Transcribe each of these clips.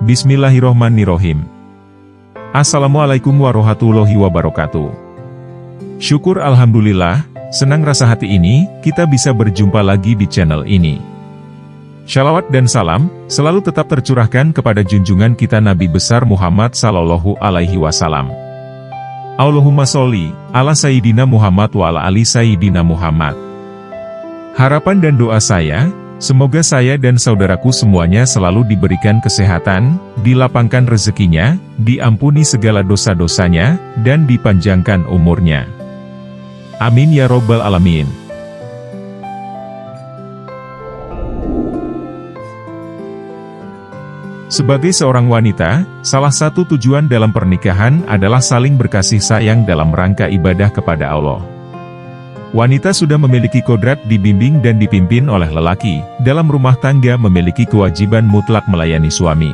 Bismillahirrohmanirrohim. Assalamualaikum warahmatullahi wabarakatuh. Syukur alhamdulillah, senang rasa hati ini, kita bisa berjumpa lagi di channel ini. Shalawat dan salam, selalu tetap tercurahkan kepada junjungan kita Nabi besar Muhammad Sallallahu Alaihi Wasallam. Allahumma sholli ala Sayyidina Muhammad wa ala ali Sayyidina Muhammad. Harapan dan doa saya, semoga saya dan saudaraku semuanya selalu diberikan kesehatan, dilapangkan rezekinya, diampuni segala dosa-dosanya, dan dipanjangkan umurnya. Amin ya robbal alamin. Sebagai seorang wanita, salah satu tujuan dalam pernikahan adalah saling berkasih sayang dalam rangka ibadah kepada Allah. Wanita sudah memiliki kodrat dibimbing dan dipimpin oleh lelaki, dalam rumah tangga memiliki kewajiban mutlak melayani suami.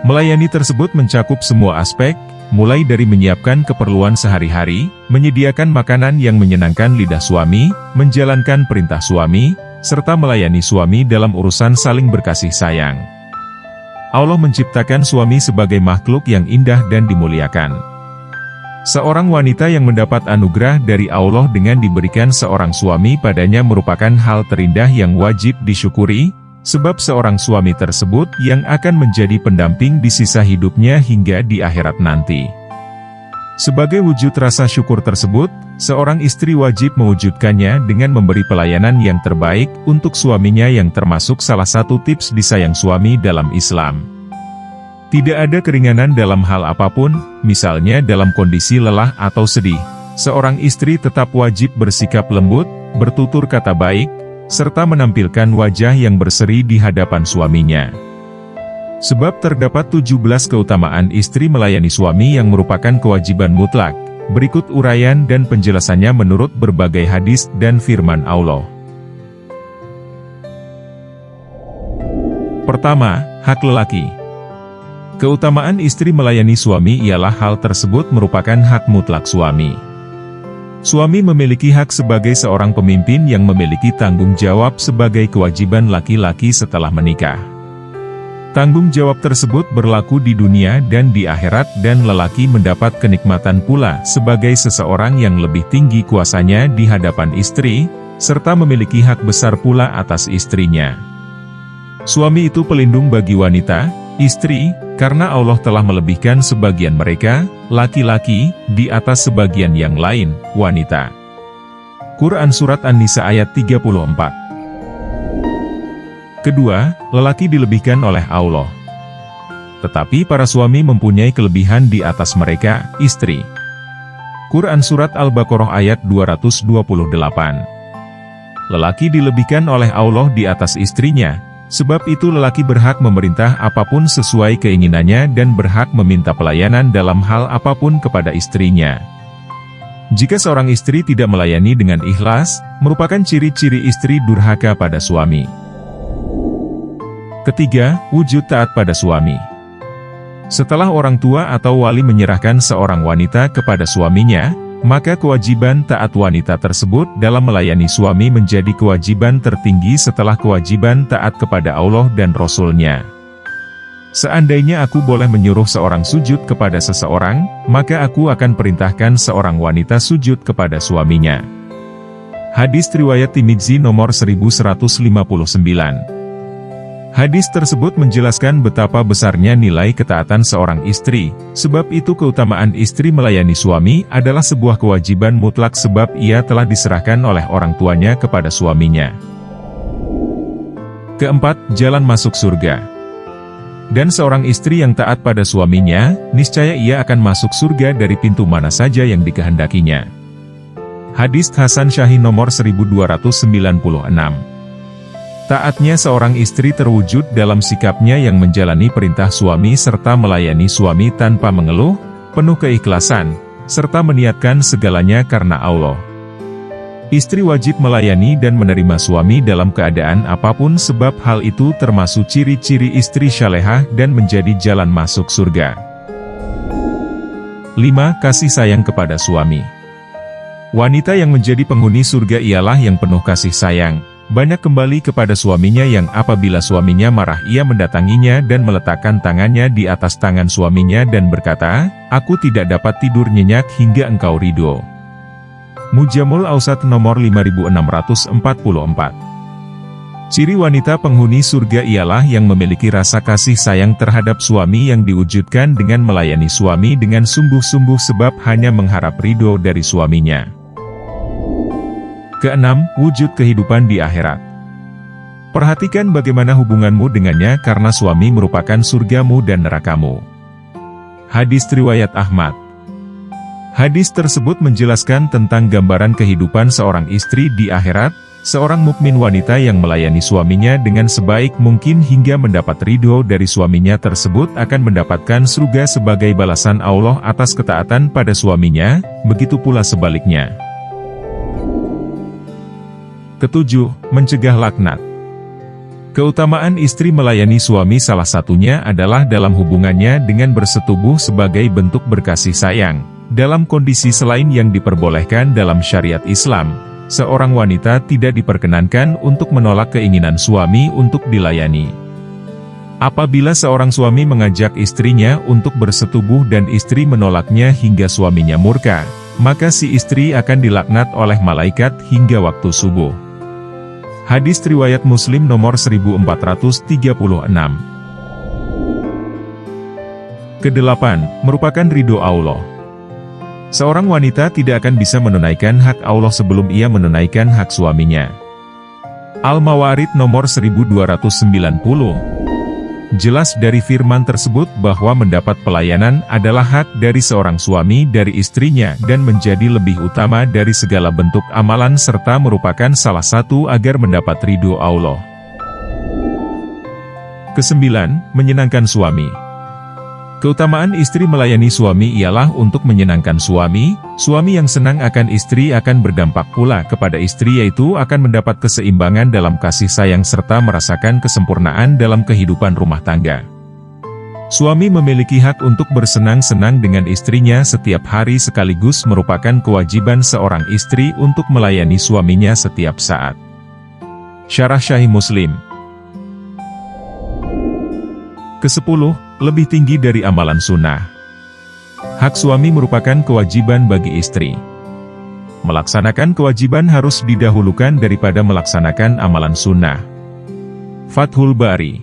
Melayani tersebut mencakup semua aspek, mulai dari menyiapkan keperluan sehari-hari, menyediakan makanan yang menyenangkan lidah suami, menjalankan perintah suami, serta melayani suami dalam urusan saling berkasih sayang. Allah menciptakan suami sebagai makhluk yang indah dan dimuliakan. Seorang wanita yang mendapat anugerah dari Allah dengan diberikan seorang suami padanya merupakan hal terindah yang wajib disyukuri, sebab seorang suami tersebut yang akan menjadi pendamping di sisa hidupnya hingga di akhirat nanti. Sebagai wujud rasa syukur tersebut, seorang istri wajib mewujudkannya dengan memberi pelayanan yang terbaik untuk suaminya yang termasuk salah satu tips disayang suami dalam Islam. Tidak ada keringanan dalam hal apapun, misalnya dalam kondisi lelah atau sedih. Seorang istri tetap wajib bersikap lembut, bertutur kata baik, serta menampilkan wajah yang berseri di hadapan suaminya. Sebab terdapat 17 keutamaan istri melayani suami yang merupakan kewajiban mutlak. Berikut uraian dan penjelasannya menurut berbagai hadis dan firman Allah. Pertama, hak lelaki. Keutamaan istri melayani suami ialah hal tersebut merupakan hak mutlak suami. Suami memiliki hak sebagai seorang pemimpin yang memiliki tanggung jawab sebagai kewajiban laki-laki setelah menikah. Tanggung jawab tersebut berlaku di dunia dan di akhirat dan lelaki mendapat kenikmatan pula sebagai seseorang yang lebih tinggi kuasanya di hadapan istri, serta memiliki hak besar pula atas istrinya. Suami itu pelindung bagi wanita, istri, karena Allah telah melebihkan sebagian mereka, laki-laki, di atas sebagian yang lain, wanita. Quran Surat An-Nisa ayat 34. Kedua, lelaki dilebihkan oleh Allah. Tetapi para suami mempunyai kelebihan di atas mereka, istri. Quran Surat Al-Baqarah ayat 228. Lelaki dilebihkan oleh Allah di atas istrinya. Sebab itu lelaki berhak memerintah apapun sesuai keinginannya dan berhak meminta pelayanan dalam hal apapun kepada istrinya. Jika seorang istri tidak melayani dengan ikhlas, merupakan ciri-ciri istri durhaka pada suami. Ketiga, wujud taat pada suami. Setelah orang tua atau wali menyerahkan seorang wanita kepada suaminya, maka kewajiban taat wanita tersebut dalam melayani suami menjadi kewajiban tertinggi setelah kewajiban taat kepada Allah dan Rasul-Nya. Seandainya aku boleh menyuruh seorang sujud kepada seseorang, maka aku akan perintahkan seorang wanita sujud kepada suaminya. Hadis riwayat Tirmidzi nomor 1159. Hadis tersebut menjelaskan betapa besarnya nilai ketaatan seorang istri, sebab itu keutamaan istri melayani suami adalah sebuah kewajiban mutlak sebab ia telah diserahkan oleh orang tuanya kepada suaminya. Keempat, jalan masuk surga. Dan seorang istri yang taat pada suaminya, niscaya ia akan masuk surga dari pintu mana saja yang dikehendakinya. Hadis Hasan Syahih nomor 1296. Taatnya seorang istri terwujud dalam sikapnya yang menjalani perintah suami serta melayani suami tanpa mengeluh, penuh keikhlasan, serta meniatkan segalanya karena Allah. Istri wajib melayani dan menerima suami dalam keadaan apapun sebab hal itu termasuk ciri-ciri istri salehah dan menjadi jalan masuk surga. 5. Kasih sayang kepada suami. Wanita yang menjadi penghuni surga ialah yang penuh kasih sayang, banyak kembali kepada suaminya yang apabila suaminya marah ia mendatanginya dan meletakkan tangannya di atas tangan suaminya dan berkata, "Aku tidak dapat tidur nyenyak hingga engkau ridho." Mujamul Ausat nomor 5644. Ciri wanita penghuni surga ialah yang memiliki rasa kasih sayang terhadap suami yang diwujudkan dengan melayani suami dengan sungguh-sungguh sebab hanya mengharap ridho dari suaminya. Keenam, wujud kehidupan di akhirat. Perhatikan bagaimana hubunganmu dengannya karena suami merupakan surgamu dan nerakamu. Hadis riwayat Ahmad. Hadis tersebut menjelaskan tentang gambaran kehidupan seorang istri di akhirat. Seorang mukmin wanita yang melayani suaminya dengan sebaik mungkin hingga mendapat ridho dari suaminya tersebut akan mendapatkan surga sebagai balasan Allah atas ketaatan pada suaminya, begitu pula sebaliknya. Ketujuh, mencegah laknat. Keutamaan istri melayani suami salah satunya adalah dalam hubungannya dengan bersetubuh sebagai bentuk berkasih sayang. Dalam kondisi selain yang diperbolehkan dalam syariat Islam, seorang wanita tidak diperkenankan untuk menolak keinginan suami untuk dilayani. Apabila seorang suami mengajak istrinya untuk bersetubuh dan istri menolaknya hingga suaminya murka, maka si istri akan dilaknat oleh malaikat hingga waktu subuh. Hadis riwayat Muslim nomor 1436. Kedelapan, merupakan ridho Allah. Seorang wanita tidak akan bisa menunaikan hak Allah sebelum ia menunaikan hak suaminya. Al-Mawarid nomor 1290. Jelas dari firman tersebut bahwa mendapat pelayanan adalah hak dari seorang suami dari istrinya dan menjadi lebih utama dari segala bentuk amalan serta merupakan salah satu agar mendapat ridho Allah. Kesembilan, menyenangkan suami. Keutamaan istri melayani suami ialah untuk menyenangkan suami. Suami yang senang akan istri akan berdampak pula kepada istri yaitu akan mendapat keseimbangan dalam kasih sayang serta merasakan kesempurnaan dalam kehidupan rumah tangga. Suami memiliki hak untuk bersenang-senang dengan istrinya setiap hari sekaligus merupakan kewajiban seorang istri untuk melayani suaminya setiap saat. Syarah Sahih Muslim. Kesepuluh, lebih tinggi dari amalan sunnah. Hak suami merupakan kewajiban bagi istri. Melaksanakan kewajiban harus didahulukan daripada melaksanakan amalan sunnah. Fathul Bari.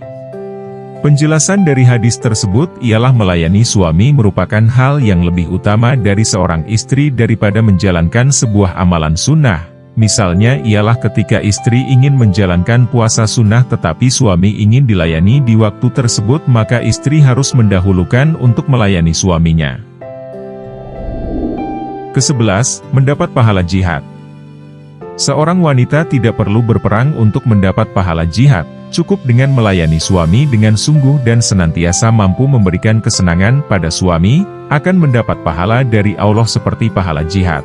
Penjelasan dari hadis tersebut ialah melayani suami merupakan hal yang lebih utama dari seorang istri daripada menjalankan sebuah amalan sunnah. Misalnya ialah ketika istri ingin menjalankan puasa sunnah tetapi suami ingin dilayani di waktu tersebut maka istri harus mendahulukan untuk melayani suaminya. Kesebelas, mendapat pahala jihad. Seorang wanita tidak perlu berperang untuk mendapat pahala jihad, cukup dengan melayani suami dengan sungguh dan senantiasa mampu memberikan kesenangan pada suami, akan mendapat pahala dari Allah seperti pahala jihad.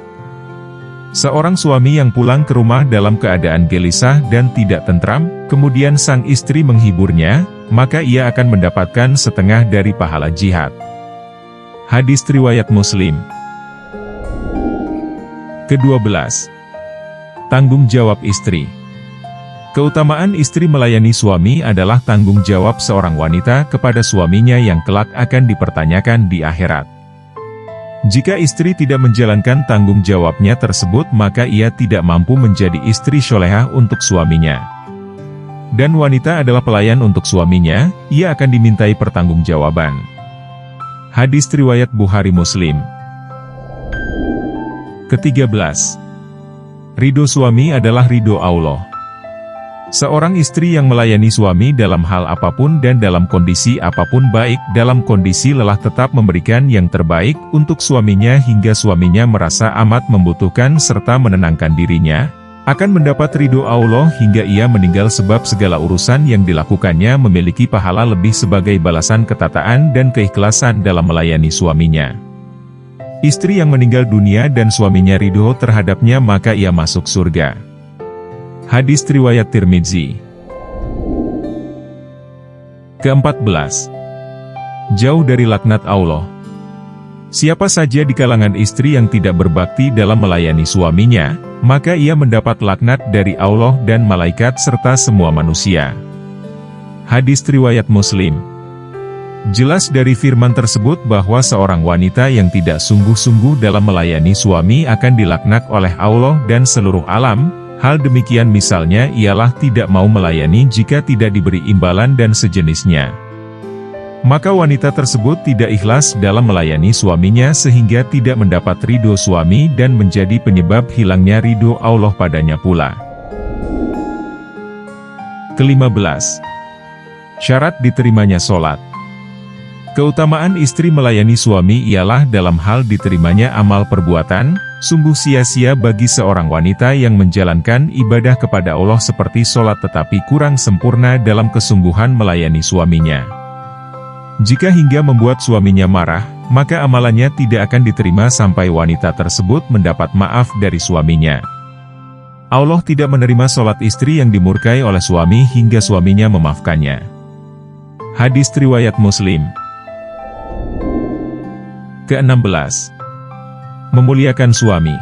Seorang suami yang pulang ke rumah dalam keadaan gelisah dan tidak tentram, kemudian sang istri menghiburnya, maka ia akan mendapatkan setengah dari pahala jihad. Hadis riwayat Muslim. Ke-12. Tanggung jawab istri. Keutamaan istri melayani suami adalah tanggung jawab seorang wanita kepada suaminya yang kelak akan dipertanyakan di akhirat. Jika istri tidak menjalankan tanggung jawabnya tersebut maka ia tidak mampu menjadi istri solehah untuk suaminya. Dan wanita adalah pelayan untuk suaminya, ia akan dimintai pertanggungjawaban. Hadis riwayat Bukhari Muslim. Ke-13. Ridho suami adalah ridho Allah. Seorang istri yang melayani suami dalam hal apapun dan dalam kondisi apapun baik dalam kondisi lelah tetap memberikan yang terbaik untuk suaminya hingga suaminya merasa amat membutuhkan serta menenangkan dirinya, akan mendapat ridho Allah hingga ia meninggal sebab segala urusan yang dilakukannya memiliki pahala lebih sebagai balasan ketataan dan keikhlasan dalam melayani suaminya. Istri yang meninggal dunia dan suaminya ridho terhadapnya maka ia masuk surga. Hadis riwayat Tirmidzi. Ke-14. Jauh dari laknat Allah. Siapa saja di kalangan istri yang tidak berbakti dalam melayani suaminya, maka ia mendapat laknat dari Allah dan malaikat serta semua manusia. Hadis riwayat Muslim. Jelas dari firman tersebut bahwa seorang wanita yang tidak sungguh-sungguh dalam melayani suami akan dilaknat oleh Allah dan seluruh alam. Hal demikian misalnya ialah tidak mau melayani jika tidak diberi imbalan dan sejenisnya. Maka wanita tersebut tidak ikhlas dalam melayani suaminya sehingga tidak mendapat ridho suami dan menjadi penyebab hilangnya ridho Allah padanya pula. Ke-15. Syarat diterimanya sholat. Keutamaan istri melayani suami ialah dalam hal diterimanya amal perbuatan. Sungguh sia-sia bagi seorang wanita yang menjalankan ibadah kepada Allah seperti sholat tetapi kurang sempurna dalam kesungguhan melayani suaminya. Jika hingga membuat suaminya marah, maka amalannya tidak akan diterima sampai wanita tersebut mendapat maaf dari suaminya. Allah tidak menerima sholat istri yang dimurkai oleh suami hingga suaminya memaafkannya. Hadis riwayat Muslim. Ke-16. Memuliakan suami.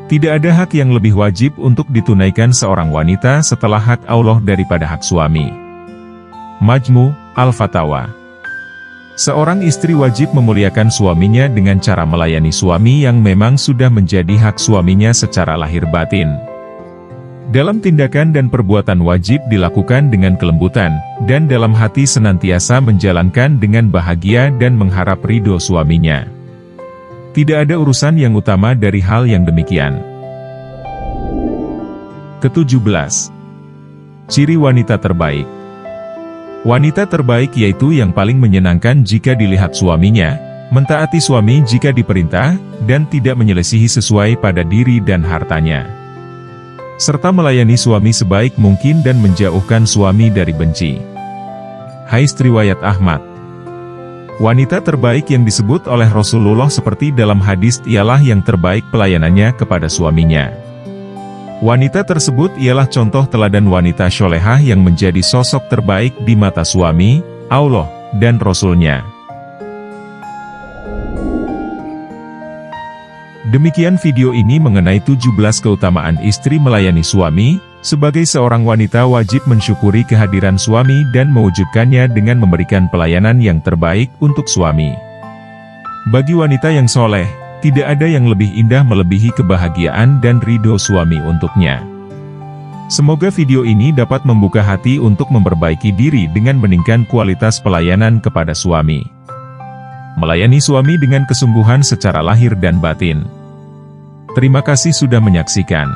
Tidak ada hak yang lebih wajib untuk ditunaikan seorang wanita setelah hak Allah daripada hak suami. Majmu' Al-Fatawa. Seorang istri wajib memuliakan suaminya dengan cara melayani suami yang memang sudah menjadi hak suaminya secara lahir batin. Dalam tindakan dan perbuatan wajib dilakukan dengan kelembutan, dan dalam hati senantiasa menjalankan dengan bahagia dan mengharap ridho suaminya. Tidak ada urusan yang utama dari hal yang demikian. Ke-17. Ciri wanita terbaik. Wanita terbaik yaitu yang paling menyenangkan jika dilihat suaminya, mentaati suami jika diperintah, dan tidak menyelisihi sesuai pada diri dan hartanya. Serta melayani suami sebaik mungkin dan menjauhkan suami dari benci. Hadis riwayat Ahmad. Wanita terbaik yang disebut oleh Rasulullah seperti dalam hadis ialah yang terbaik pelayanannya kepada suaminya. Wanita tersebut ialah contoh teladan wanita sholehah yang menjadi sosok terbaik di mata suami, Allah, dan Rasul-Nya. Demikian video ini mengenai 17 keutamaan istri melayani suami. Sebagai seorang wanita wajib mensyukuri kehadiran suami dan mewujudkannya dengan memberikan pelayanan yang terbaik untuk suami. Bagi wanita yang soleh, tidak ada yang lebih indah melebihi kebahagiaan dan ridho suami untuknya. Semoga video ini dapat membuka hati untuk memperbaiki diri dengan meningkatkan kualitas pelayanan kepada suami. Melayani suami dengan kesungguhan secara lahir dan batin. Terima kasih sudah menyaksikan.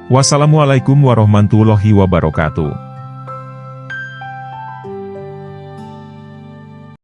Wassalamualaikum warahmatullahi wabarakatuh.